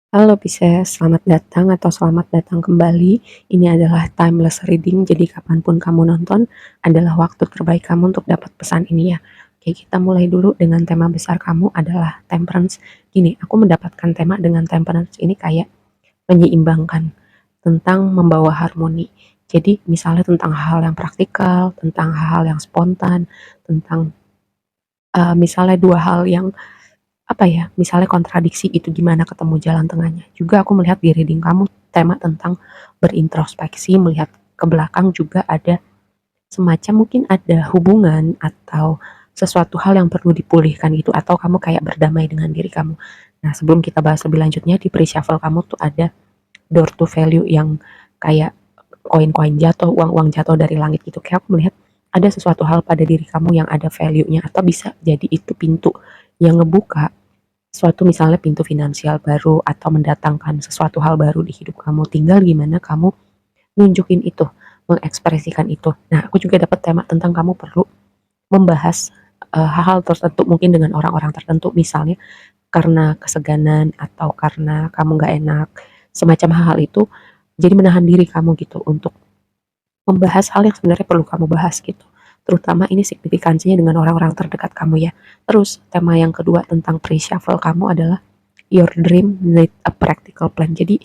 Halo Pisces, selamat datang atau selamat datang kembali. Ini adalah timeless reading, jadi kapanpun kamu nonton adalah waktu terbaik kamu untuk dapat pesan ini ya. Oke, kita mulai dulu dengan tema besar kamu adalah temperance. Gini, aku mendapatkan tema dengan temperance ini kayak menyeimbangkan, tentang membawa harmoni. Jadi misalnya tentang hal yang praktikal, tentang hal yang spontan, tentang misalnya dua hal yang apa ya, misalnya kontradiksi itu gimana ketemu jalan tengahnya. Juga aku melihat di reading kamu tema tentang berintrospeksi, melihat ke belakang juga ada semacam mungkin ada hubungan atau sesuatu hal yang perlu dipulihkan gitu atau kamu kayak berdamai dengan diri kamu. Nah, sebelum kita bahas lebih lanjutnya di pre-shuffle kamu tuh ada door to value yang kayak koin-koin jatuh, uang-uang jatuh dari langit gitu. Kayak aku melihat ada sesuatu hal pada diri kamu yang ada value-nya atau bisa jadi itu pintu yang ngebuka suatu misalnya pintu finansial baru atau mendatangkan sesuatu hal baru di hidup kamu. Tinggal gimana kamu nunjukin itu, mengekspresikan itu. Nah, aku juga dapat tema tentang kamu perlu membahas hal-hal tertentu mungkin dengan orang-orang tertentu, misalnya karena keseganan atau karena kamu nggak enak, semacam hal-hal itu. Jadi menahan diri kamu gitu untuk membahas hal yang sebenarnya perlu kamu bahas gitu. Terutama ini signifikansinya dengan orang-orang terdekat kamu ya. Terus tema yang kedua tentang pre-shuffle kamu adalah your dream need a practical plan. Jadi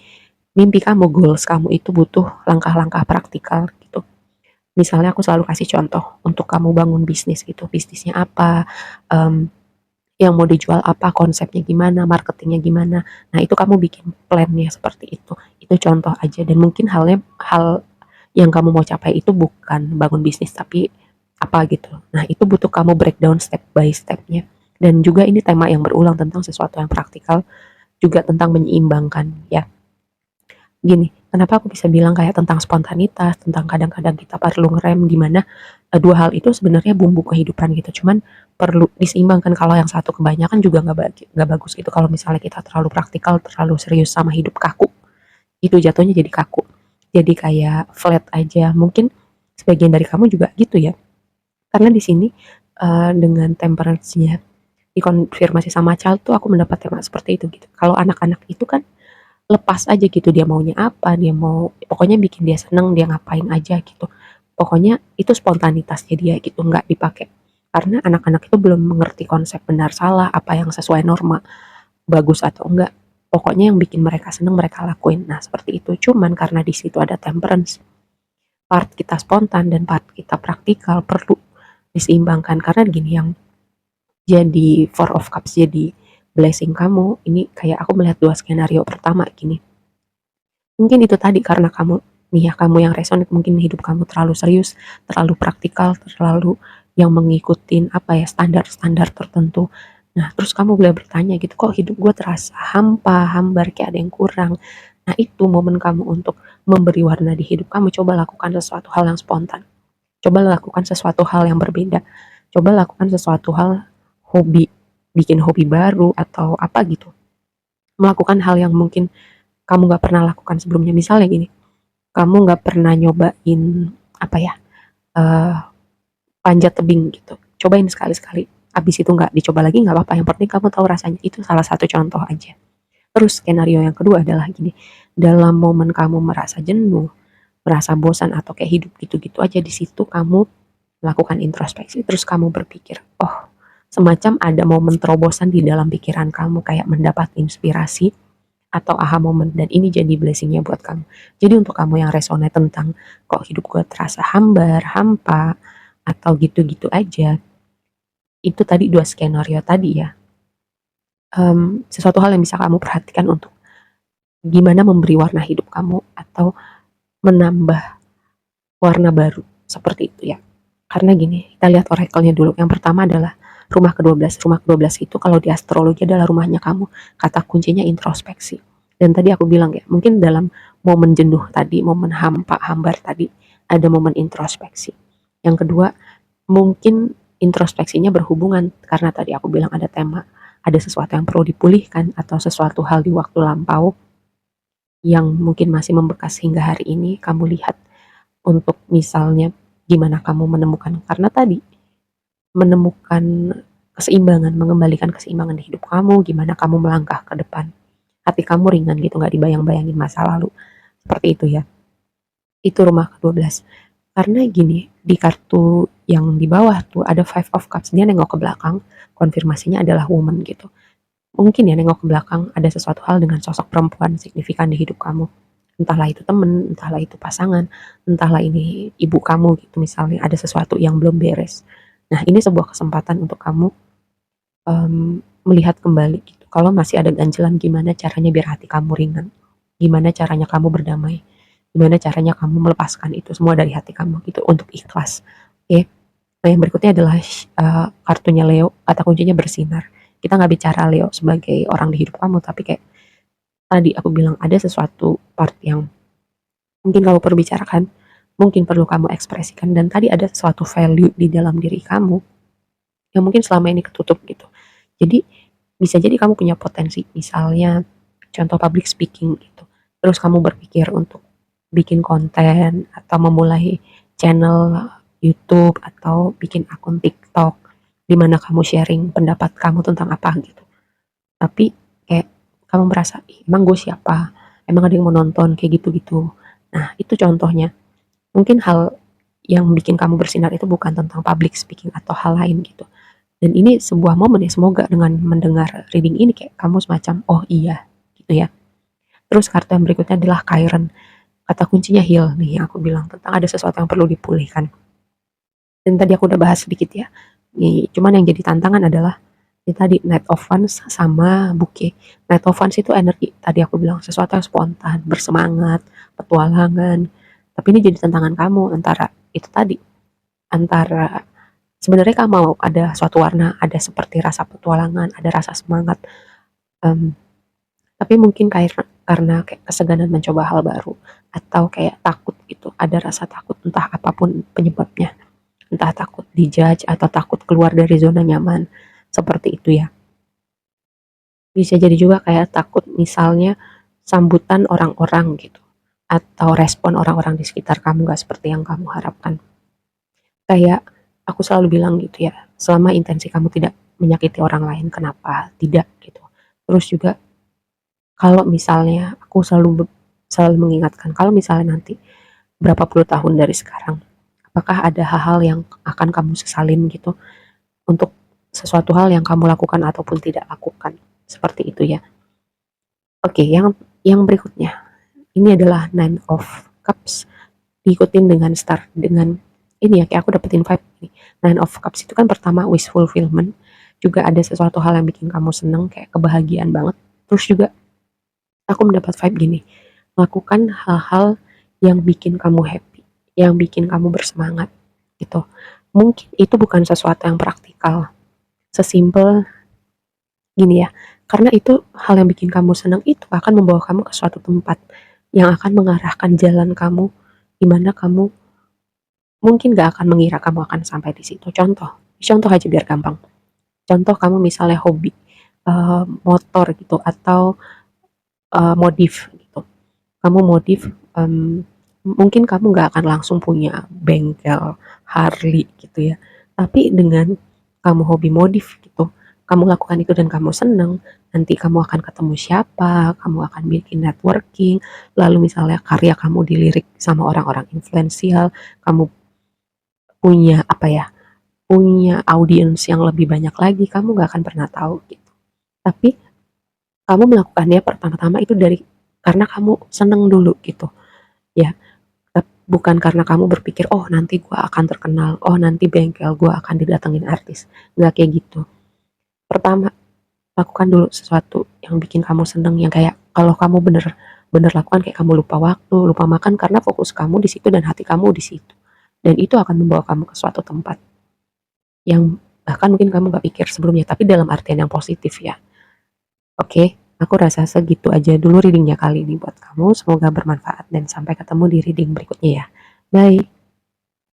mimpi kamu, goals kamu itu butuh langkah-langkah praktikal gitu. Misalnya aku selalu kasih contoh untuk kamu bangun bisnis gitu. Bisnisnya apa, um, yang mau dijual apa, konsepnya gimana, marketingnya gimana. Nah itu kamu bikin plannya seperti itu. Itu contoh aja dan mungkin hal yang kamu mau capai itu bukan bangun bisnis tapi apa gitu. Nah itu butuh kamu breakdown step by stepnya. Dan juga ini tema yang berulang tentang sesuatu yang praktikal, juga tentang menyeimbangkan ya. Gini, kenapa aku bisa bilang kayak tentang spontanitas, tentang kadang-kadang kita perlu ngerem di mana dua hal itu sebenarnya bumbu kehidupan gitu. Cuman perlu diseimbangkan. Kalau yang satu kebanyakan juga nggak bagus gitu. Kalau misalnya kita terlalu praktikal, terlalu serius sama hidup kaku, itu jatuhnya jadi kaku. Jadi kayak flat aja. Mungkin sebagian dari kamu juga gitu ya. Karena di sini dengan temperance-nya dikonfirmasi sama child tuh aku mendapat tema seperti itu gitu. Kalau anak-anak itu kan lepas aja gitu dia maunya apa, dia mau pokoknya bikin dia seneng, dia ngapain aja gitu. Pokoknya itu spontanitasnya dia gitu, nggak dipakai. Karena anak-anak itu belum mengerti konsep benar salah, apa yang sesuai norma, bagus atau enggak. Pokoknya yang bikin mereka seneng mereka lakuin. Nah, seperti itu. Cuman karena di situ ada temperance, part kita spontan dan part kita praktikal perlu diseimbangkan. Karena gini, yang jadi Four of Cups jadi blessing kamu, ini kayak aku melihat dua skenario. Pertama gini, mungkin itu tadi karena kamu nih ya, kamu yang resonate mungkin hidup kamu terlalu serius, terlalu praktikal, terlalu yang mengikutin apa ya standar-standar tertentu. Nah, terus kamu boleh bertanya gitu, kok hidup gue terasa hampa, hambar, kayak ada yang kurang. Nah, itu momen kamu untuk memberi warna di hidup kamu. Coba lakukan sesuatu hal yang spontan. Coba lakukan sesuatu hal yang berbeda. Coba lakukan sesuatu hal hobi, bikin hobi baru atau apa gitu. Melakukan hal yang mungkin kamu nggak pernah lakukan sebelumnya. Misalnya gini, kamu nggak pernah nyobain apa ya, eh, panjat tebing gitu. Cobain sekali-sekali. Abis itu nggak dicoba lagi nggak apa-apa. Yang penting kamu tahu rasanya. Itu salah satu contoh aja. Terus skenario yang kedua adalah gini, dalam momen kamu merasa jenuh, merasa bosan atau kayak hidup gitu-gitu aja, di situ kamu melakukan introspeksi. Terus kamu berpikir, oh semacam ada momen terobosan di dalam pikiran kamu kayak mendapat inspirasi atau aha moment dan ini jadi blessingnya buat kamu. Jadi untuk kamu yang resonate tentang kok hidup gue terasa hambar, hampa atau gitu-gitu aja, itu tadi dua skenario tadi ya. Sesuatu hal yang bisa kamu perhatikan untuk gimana memberi warna hidup kamu atau menambah warna baru seperti itu ya. Karena gini, kita lihat oracle-nya dulu. Yang pertama adalah rumah ke-12. Rumah ke-12 itu kalau di astrologi adalah rumahnya kamu. Kata kuncinya introspeksi. Dan tadi aku bilang ya, mungkin dalam momen jenuh tadi, momen hampa, hambar tadi, ada momen introspeksi. Yang kedua, mungkin introspeksinya berhubungan karena tadi aku bilang ada tema, ada sesuatu yang perlu dipulihkan atau sesuatu hal di waktu lampau yang mungkin masih membekas hingga hari ini kamu lihat untuk misalnya gimana kamu menemukan, karena tadi menemukan keseimbangan, mengembalikan keseimbangan di hidup kamu, gimana kamu melangkah ke depan. hati kamu ringan gitu, nggak dibayang-bayangin masa lalu. Seperti itu ya. Itu rumah ke-12. Karena gini, di kartu yang di bawah tuh ada Five of Cups, dia nengok ke belakang, konfirmasinya adalah woman gitu. Mungkin ya nengok ke belakang ada sesuatu hal dengan sosok perempuan signifikan di hidup kamu. Entahlah itu temen, entahlah itu pasangan, entahlah ini ibu kamu gitu misalnya, ada sesuatu yang belum beres. Nah, ini sebuah kesempatan untuk kamu melihat kembali gitu. Kalau masih ada ganjelan, gimana caranya biar hati kamu ringan? Gimana caranya kamu berdamai? Gimana caranya kamu melepaskan itu semua dari hati kamu gitu untuk ikhlas. Oke. Nah, yang berikutnya adalah kartunya Leo, kata kuncinya bersinar. Kita nggak bicara Leo sebagai orang di hidup kamu, tapi kayak tadi aku bilang ada sesuatu part yang mungkin kamu perlu bicarakan, mungkin perlu kamu ekspresikan, dan tadi ada sesuatu value di dalam diri kamu yang mungkin selama ini ketutup gitu. Jadi bisa jadi kamu punya potensi, misalnya contoh public speaking gitu. Terus kamu berpikir untuk bikin konten atau memulai channel YouTube atau bikin akun TikTok di mana kamu sharing pendapat kamu tentang apa gitu. Tapi kayak kamu merasa, emang gue siapa? Emang ada yang mau nonton kayak gitu-gitu. Nah, itu contohnya. Mungkin hal yang bikin kamu bersinar itu bukan tentang public speaking atau hal lain gitu. Dan ini sebuah momen ya, semoga dengan mendengar reading ini kayak kamu semacam, oh iya, gitu ya. Terus kartu yang berikutnya adalah Chiron. Kata kuncinya heal nih, yang aku bilang tentang ada sesuatu yang perlu dipulihkan. Dan tadi aku udah bahas sedikit ya. Nih, cuman yang jadi tantangan adalah ini tadi Knight of Wands sama Bouquet. Knight of Wands itu energi, tadi aku bilang sesuatu yang spontan, bersemangat, petualangan. Tapi ini jadi tantangan kamu antara itu tadi, antara sebenarnya kamu mau ada suatu warna, ada seperti rasa petualangan, ada rasa semangat. Um, tapi mungkin karena kayak keseganan mencoba hal baru atau kayak takut gitu, ada rasa takut entah apapun penyebabnya, entah takut dijudge atau takut keluar dari zona nyaman, seperti itu ya. Bisa jadi juga kayak takut misalnya sambutan orang-orang gitu atau respon orang-orang di sekitar kamu gak seperti yang kamu harapkan. Kayak aku selalu bilang gitu ya, selama intensi kamu tidak menyakiti orang lain, kenapa tidak gitu. Terus juga kalau misalnya aku selalu mengingatkan, kalau misalnya nanti berapa puluh tahun dari sekarang, apakah ada hal-hal yang akan kamu sesalin gitu untuk sesuatu hal yang kamu lakukan ataupun tidak lakukan, seperti itu ya. Oke, yang berikutnya ini adalah Nine of Cups, diikutin dengan Star, dengan ini ya, kayak aku dapetin vibe nih. Nine of Cups itu kan pertama wish fulfillment, juga ada sesuatu hal yang bikin kamu seneng, kayak kebahagiaan banget. Terus juga aku mendapat vibe gini, lakukan hal-hal yang bikin kamu happy, yang bikin kamu bersemangat gitu. Mungkin itu bukan sesuatu yang praktikal, sesimpel gini ya, karena itu hal yang bikin kamu senang itu akan membawa kamu ke suatu tempat yang akan mengarahkan jalan kamu, di mana kamu mungkin gak akan mengira kamu akan sampai di situ. Contoh aja biar gampang. Contoh kamu misalnya hobi motor gitu atau modif gitu. Kamu modif, mungkin kamu nggak akan langsung punya bengkel Harley gitu ya. Tapi dengan kamu hobi modif gitu, kamu lakukan itu dan kamu seneng, nanti kamu akan ketemu siapa, kamu akan bikin networking, lalu misalnya karya kamu dilirik sama orang-orang influensial, kamu punya apa ya, punya audiens yang lebih banyak lagi, kamu nggak akan pernah tahu gitu. Tapi kamu melakukannya pertama-tama itu karena kamu seneng dulu gitu ya, bukan karena kamu berpikir oh nanti gue akan terkenal, oh nanti bengkel gue akan didatengin artis, nggak kayak gitu. Pertama, lakukan dulu sesuatu yang bikin kamu seneng, yang kayak kalau kamu bener lakukan kayak kamu lupa waktu, lupa makan karena fokus kamu di situ dan hati kamu di situ, dan itu akan membawa kamu ke suatu tempat yang bahkan mungkin kamu gak pikir sebelumnya, tapi dalam artian yang positif ya. Oke, aku rasa segitu aja dulu readingnya kali ini buat kamu. Semoga bermanfaat dan sampai ketemu di reading berikutnya ya. Bye.